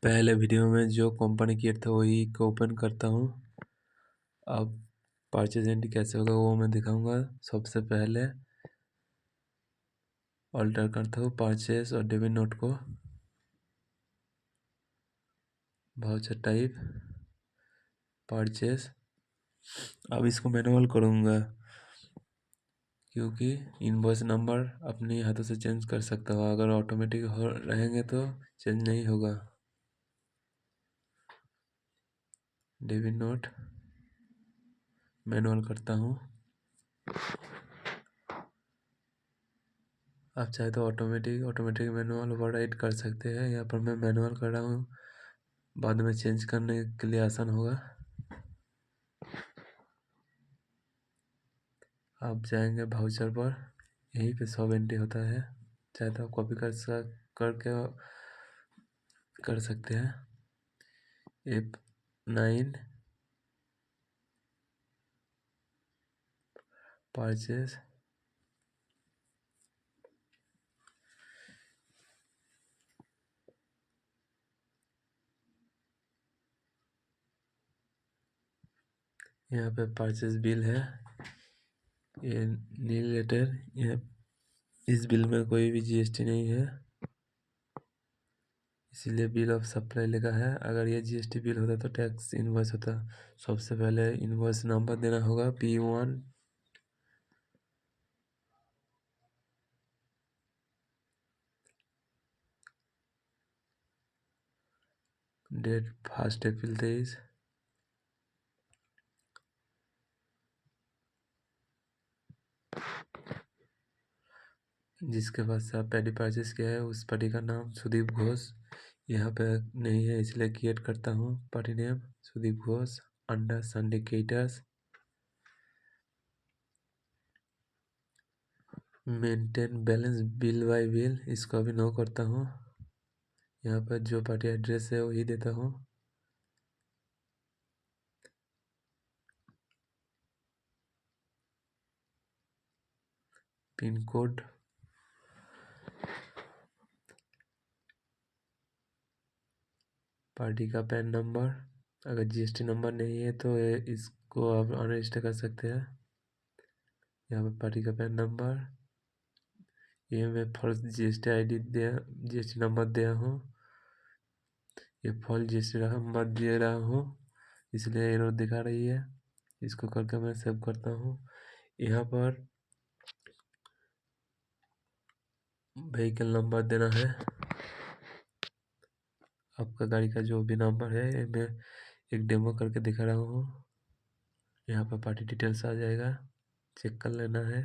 पहले वीडियो में जो कंपनी किया था वही को ओपन करता हूँ। अब परचेज एंट्री कैसे होगा वो मैं दिखाऊंगा। सबसे पहले अल्टर करता हूँ परचेज और डेबिट नोट को, वाउचर टाइप परचेज। अब इसको मैनुअल करूँगा क्योंकि इनवॉइस नंबर अपने हाथों से चेंज कर सकता हूँ, अगर ऑटोमेटिक हो रहेंगे तो चेंज नहीं होगा। डेबिट नोट मैनुअल करता हूँ। आप चाहे तो ऑटोमेटिक मैनुअल ओवरराइड कर सकते हैं। यहाँ पर मैं मैनुअल कर रहा हूँ, बाद में चेंज करने के लिए आसान होगा। आप जाएंगे वाउचर पर, यहीं पे सब एंट्री होता है, चाहे तो आप कॉपी करके कर सकते हैं। F9 परचेज, यहाँ पे परचेज बिल है, ये नील लेटर। ये इस बिल में कोई भी जीएसटी नहीं है, इसीलिए बिल ऑफ सप्लाई लिखा है। अगर ये जीएसटी बिल होता तो टैक्स इनवॉइस होता। सबसे पहले इनवॉइस नंबर देना होगा P1, डेट 1 अप्रैल 23, जिसके पास आप पैडी परचेज किया है उस पार्टी का नाम सुदीप घोष यहाँ पे नहीं है, इसलिए क्रिएट करता हूँ party name Sudeep Ghosh under syndicators. Maintain balance bill by bill, इसको अभी नो करता हूँ। यहाँ पर जो पार्टी एड्रेस है वही देता हूँ। पिन कोड, पार्टी का पैन नंबर, अगर जीएसटी नंबर नहीं है तो इसको आप अनरजिस्टर कर सकते हैं। यहाँ पर पार्टी का पैन नंबर, ये मैं फर्स्ट जीएसटी आईडी दिया, जीएसटी नंबर दिया हूँ, ये फॉल्ट जीएसटी नंबर दे रहा हूँ, इसलिए एरर दिखा रही है। इसको करके मैं सेव करता हूँ। यहाँ पर व्हीकल नंबर देना है, आपका गाड़ी का जो भी नंबर है मैं एक डेमो करके दिखा रहा हूँ। यहाँ पर पार्टी डिटेल्स आ जाएगा, चेक कर लेना है।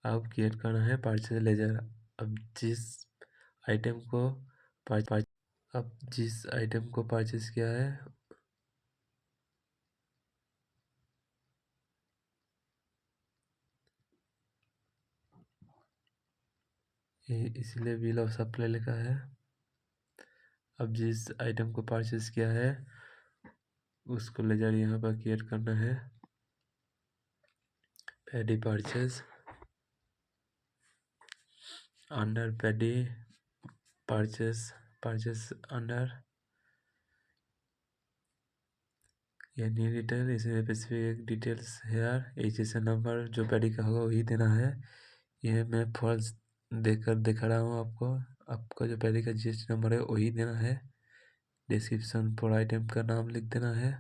अब क्रिएट करना है परचेज लेजर। अब जिस आइटम को परचेज किया है इसलिए बिल ऑफ सप्लाई लिखा है। अब जिस आइटम को परचेज किया है उसको लेजर यहाँ पर क्रिएट करना है। Paddy purchase under paddy purchase under ये न्यू डिटेल, इसमें specific details here registration number जो पैडी का होगा वही देना है। ये मैं फॉल्स देकर दिखा रहा हूँ आपको। आपका जो पैडी का जीएसटी नंबर है वही देना है। डिस्क्रिप्शन पर आइटम का नाम लिख देना है।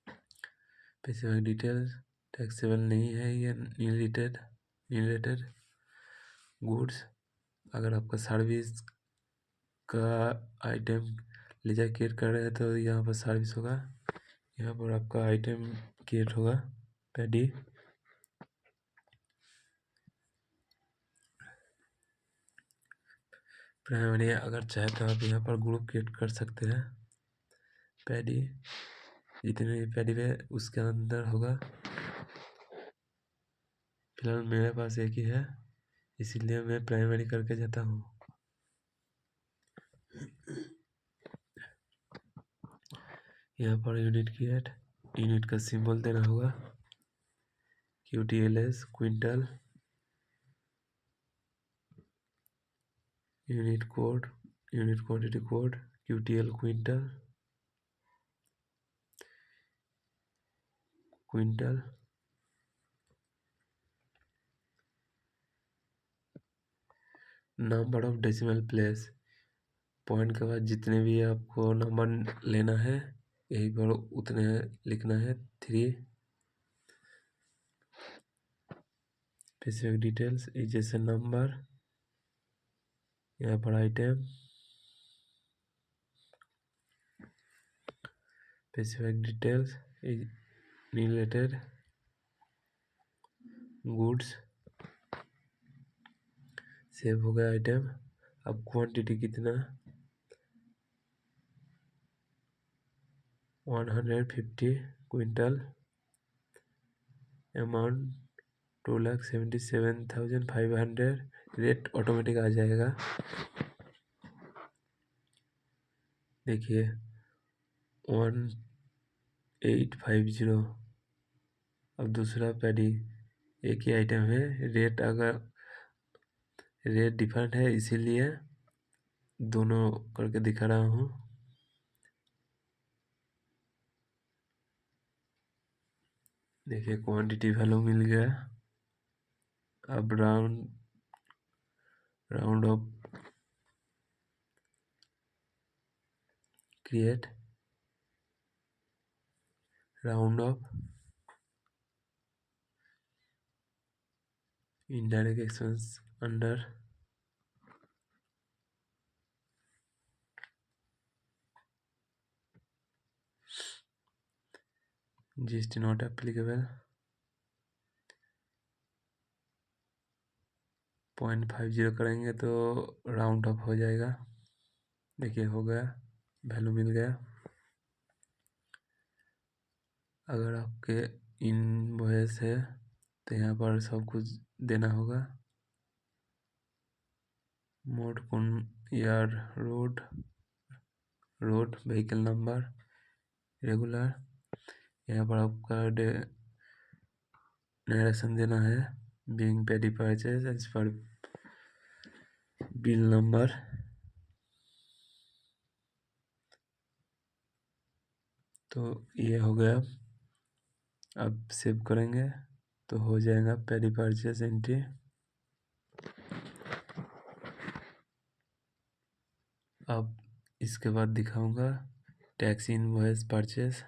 स्पेसिफिक डिटेल्स टैक्सेबल नहीं है, ये रिलेटेड गुड्स। अगर आपका सर्विस का आइटम लेजर क्रिएट कर रहे हैं तो यहाँ पर सर्विस होगा, यहाँ पर आपका आइटम क्रिएट होगा पैडी। प्राइमरी अगर चाहे तो आप यहाँ पर ग्रुप क्रिएट कर सकते हैं। पैडी जितने भी पैडी है उसके अंदर होगा। फिलहाल मेरे पास एक ही है, इसीलिए मैं प्राइमरी करके जाता हूँ। यहाँ पर यूनिट का सिंबल देना होगा, QTLS quintal, unit code unit quantity code QTL quintal. Number of decimal place, point के बाद जितने भी आपको नंबर लेना है यहीं पर उतने लिखना है 3। स्पेसिफिक डिटेल्स जैसे नंबर, यहाँ पर item, specific details related goods. Save हो गया आइटम। अब क्वांटिटी कितना, 150 क्विंटल। अमाउंट 2,77,500। रेट ऑटोमेटिक आ जाएगा। देखिए 1850। अब दूसरा पैडी, एक ही आइटम है, रेट डिफरेंट है इसीलिए दोनों करके दिखा रहा हूँ। देखिए क्वांटिटी वैल्यू मिल गया। अब round of create, round of indirect expense under GST not applicable, 0.50 करेंगे तो राउंड ऑफ हो जाएगा। देखिए हो गया, वैल्यू मिल गया। अगर आपके इनवॉइस है तो यहाँ पर सब कुछ देना होगा। मोड कौन यार, रोड व्हीकल नंबर, रेगुलर। यहाँ पर आपका नरेशन देना है। Being paddy purchase as per bill number. तो ये हो गया। अब सेव करेंगे तो हो जाएगा पेडी परचेज एंट्री। अब इसके बाद दिखाऊंगा tax invoice purchase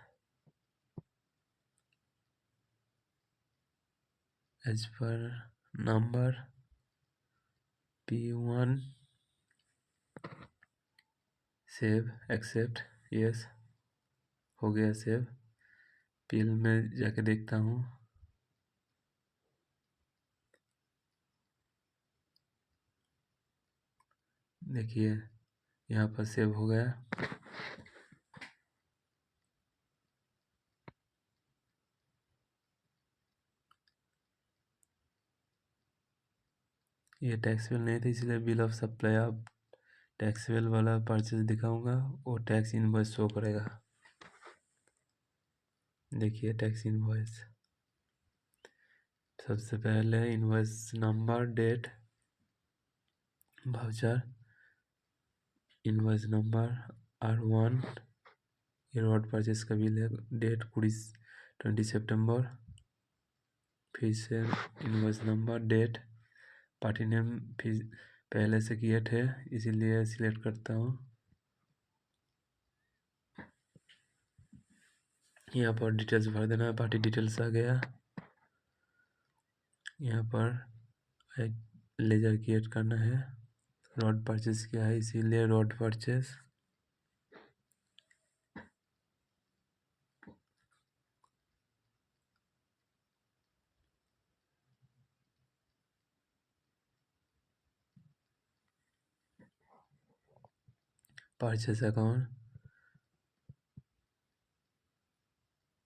as per number P1। Save, accept, yes, हो गया सेव। बिल में जाके देखता हूँ। देखिए यहाँ पर सेव हो गया। ये टैक्सेबल नहीं था इसलिए बिल ऑफ सप्लाई। अब टैक्सेबल वाला परचेज दिखाऊंगा, वो टैक्स इनवॉइस शो करेगा। देखिए टैक्स इनवॉइस, सबसे पहले invoice number, date, voucher, invoice number R1। ये रोड परचेज का बिल है, डेट 20 सितंबर। फिर से invoice number, date, party name फिर पहले से किया है इसीलिए सिलेक्ट करता हूँ। यहाँ पर डिटेल्स भर देना है। पार्टी डिटेल्स आ गया। यहाँ पर लेजर क्रिएट करना है। रोड परचेज किया है इसीलिए road purchase. Purchase account,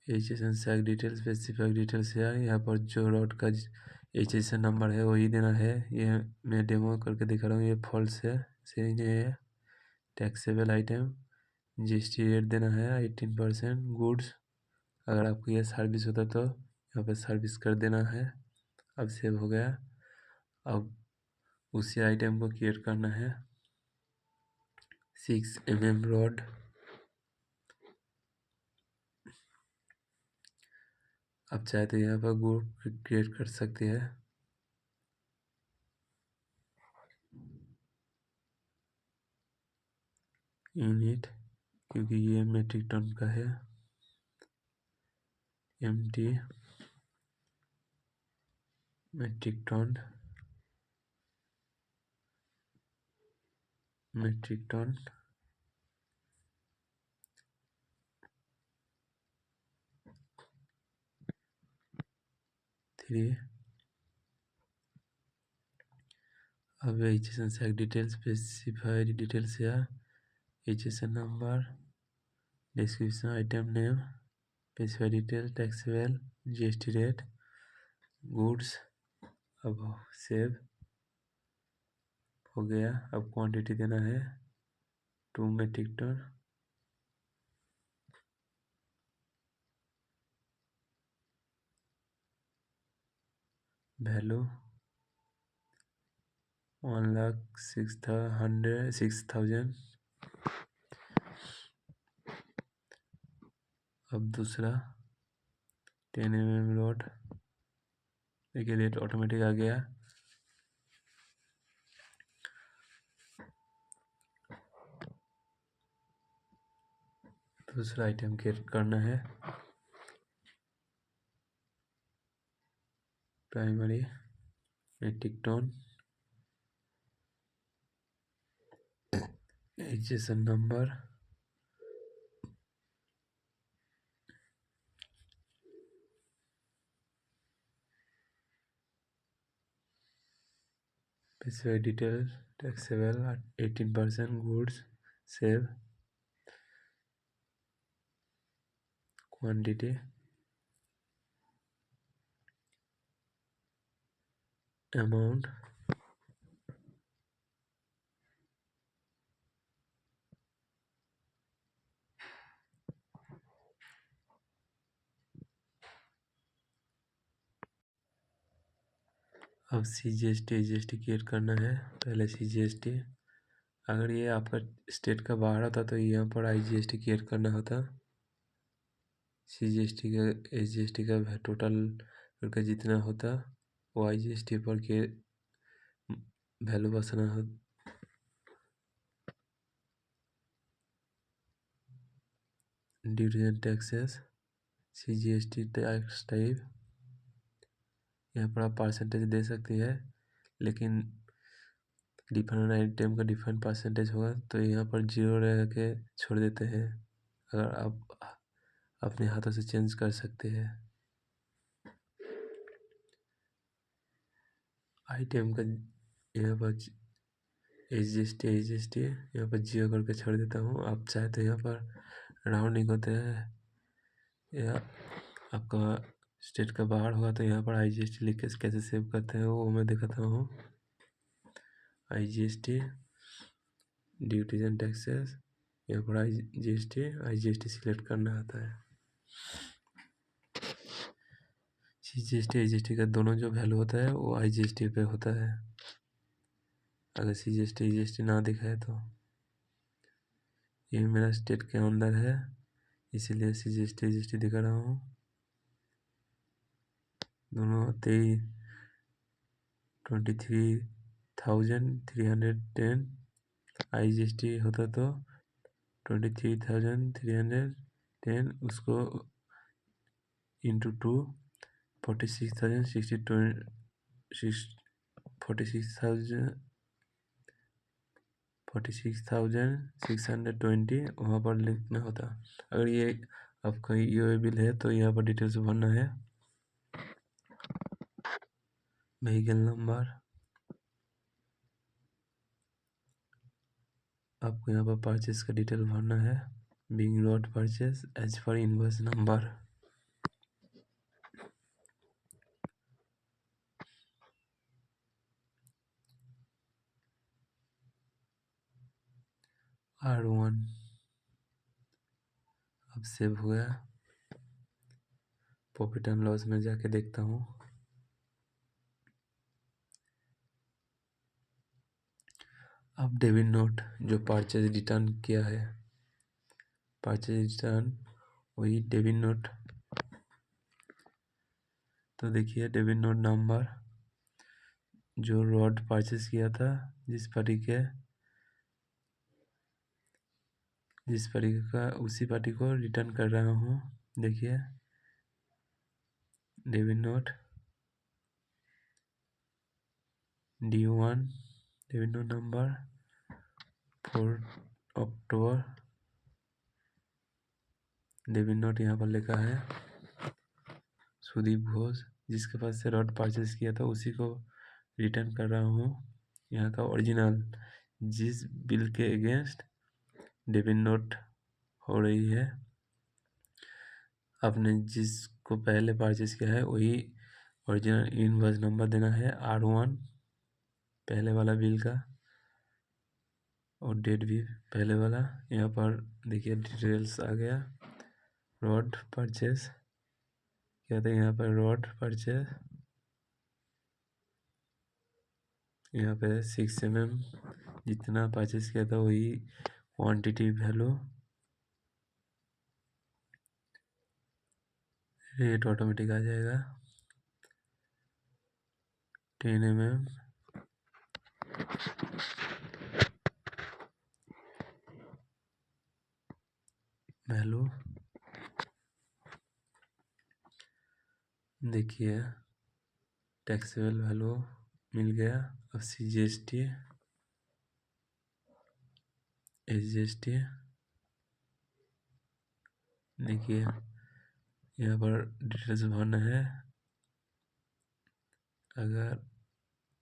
HSN SAC details, specific details है। यहाँ पर जो रोड का एचएसएन नंबर है वही देना है। ये मैं डेमो करके दिखा रहा हूँ, ये फॉल्स है, सही नहीं है। टैक्सेबल आइटम, GST रेट देना है 18%। गुड्स, अगर आपको ये सर्विस होता तो यहाँ पर सर्विस कर देना है। अब सेव हो गया। अब उसी आइटम को क्रिएट करना है। 6 mm रॉड। आप चाहे तो यहाँ पर ग्रुप क्रिएट कर सकते हैं। यूनिट, क्योंकि ये मेट्रिक टन का है। MT metric ton, metric ton. Three. अब HSN SAC details, specified details या HSN number, description, item name, specified detail, taxable, GST rate, goods. अब सेव हो गया। अब क्वांटिटी देना है 2 मेट्रिक टन। वैल्यू 1,06,000। अब दूसरा 10 mm रॉड। देखिए रेट ऑटोमेटिक आ गया। दूसरा आइटम क्रिएट करना है। Primary metric ton, HSN number, specified detail, taxable 18%, goods. Save. Quantity amount अब CGST GST क्रिएट करना है। पहले CGST, अगर ये आपका स्टेट का बाहर होता तो यहाँ पर IGST क्रिएट करना होता। CGST का HGST का टोटल करके जितना होता वो IGST पर के वैल्यू बसना हो। Duration taxes, CGST tax type, यहाँ पर आप परसेंटेज दे सकती है, लेकिन डिफरेंट आइटम का डिफरेंट परसेंटेज होगा तो यहाँ पर 0 रह के छोड़ देते हैं। अगर आप अपने हाथों से चेंज कर सकते हैं। आइटम का यहाँ पर HGST यहाँ पर 0 करके छोड़ देता हूँ। आप चाहे तो यहाँ पर राउंडिंग होते हैं, या आपका स्टेट का बाहर होगा तो यहाँ पर IGST लिख के कैसे सेव करते हैं वो मैं दिखाता हूँ। IGST ड्यूटीज एंड टैक्सेस, यहाँ पर IGST सिलेक्ट करना आता है। CGST IGST का दोनों जो वैल्यू होता है वो IGST पे होता है। अगर CGST IGST ना दिखाए तो ये मेरा स्टेट के अंदर है, इसीलिए CGST IGST दिखा रहा हूँ। दोनों 23,310 IGST होता तो 23,310 उसको इंटू 2 46,620 वहाँ पर लिखना होता। अगर ये आपका EOA बिल है तो यहाँ पर डिटेल्स भरना है। व्हीकल नंबर, आपको यहाँ पर परचेस का डिटेल भरना है। Being rod purchase as per invoice number. R1 अब सेव हो गया। प्रॉफिट एंड लॉस में जाके देखता हूँ। अब डेबिट नोट जो परचेज रिटर्न किया है, परचेज रिटर्न वही डेबिट नोट। तो देखिए डेबिट नोट नंबर जो रॉड परचेज किया था जिस पार्टी का उसी पार्टी को रिटर्न कर रहा हूँ। देखिए debit note D1 debit note number 4 अक्टूबर। डेबिट नोट यहाँ पर लिखा है सुदीप घोष, जिसके पास से रॉड परचेज किया था उसी को रिटर्न कर रहा हूँ। यहाँ का ओरिजिनल जिस बिल के अगेंस्ट डेबिट नोट हो रही है, आपने जिसको पहले परचेज किया है वही ओरिजिनल इनवॉइस नंबर देना है R1 पहले वाला बिल का, और डेट भी पहले वाला। यहाँ पर देखिए डिटेल्स आ गया। रॉड परचेज क्या था, यहाँ पर रॉड परचेज यहाँ पे 6 mm जितना परचेज किया था वही क्वांटिटी वैल्यू, रेट ऑटोमेटिक आ जाएगा 10 mm। वैल्यू देखिए टैक्सेबल वैल्यू मिल गया। अब CGST SGST देखिए यहाँ पर डिटेल्स भरना है। अगर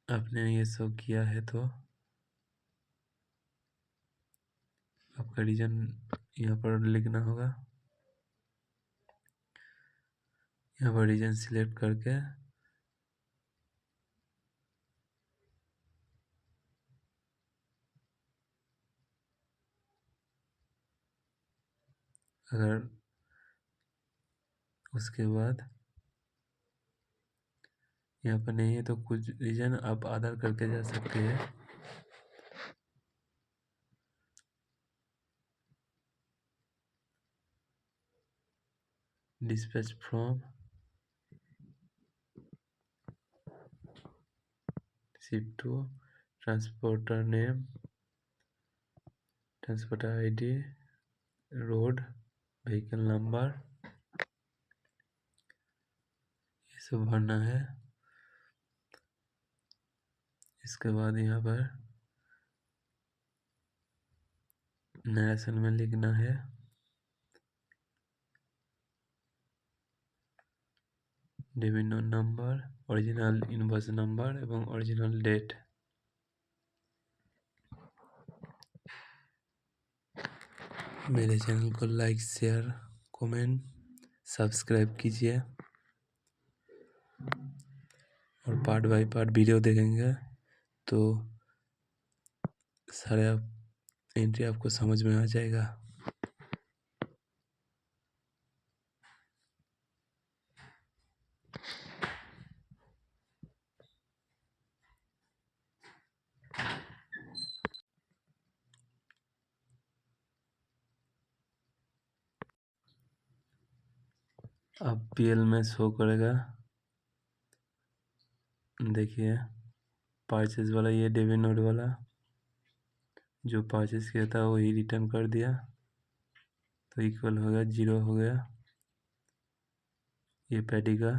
आपने ये सब किया है तो आपका रीजन यहाँ पर लिखना होगा। यहाँ पर रीजन सिलेक्ट करके अगर उसके बाद यहाँ पर नहीं है तो कुछ रीजन आप आधार करके जा सकते हैं। Dispatch from ship to transporter name, transporter ID, road, vehicle number, ये सब भरना है। इसके बाद यहाँ पर नरेशन में लिखना है debit note number, original invoice number एवं ओरिजिनल डेट। मेरे चैनल को लाइक शेयर कमेंट सब्सक्राइब कीजिए, और पार्ट बाय पार्ट वीडियो देखेंगे तो सारे एंट्री आपको समझ में आ जाएगा। अब PL में शो करेगा। देखिए परचेज वाला ये डेबिट नोट वाला जो परचेज किया था वही रिटर्न कर दिया, तो इक्वल हो गया 0 हो गया। ये पैडी का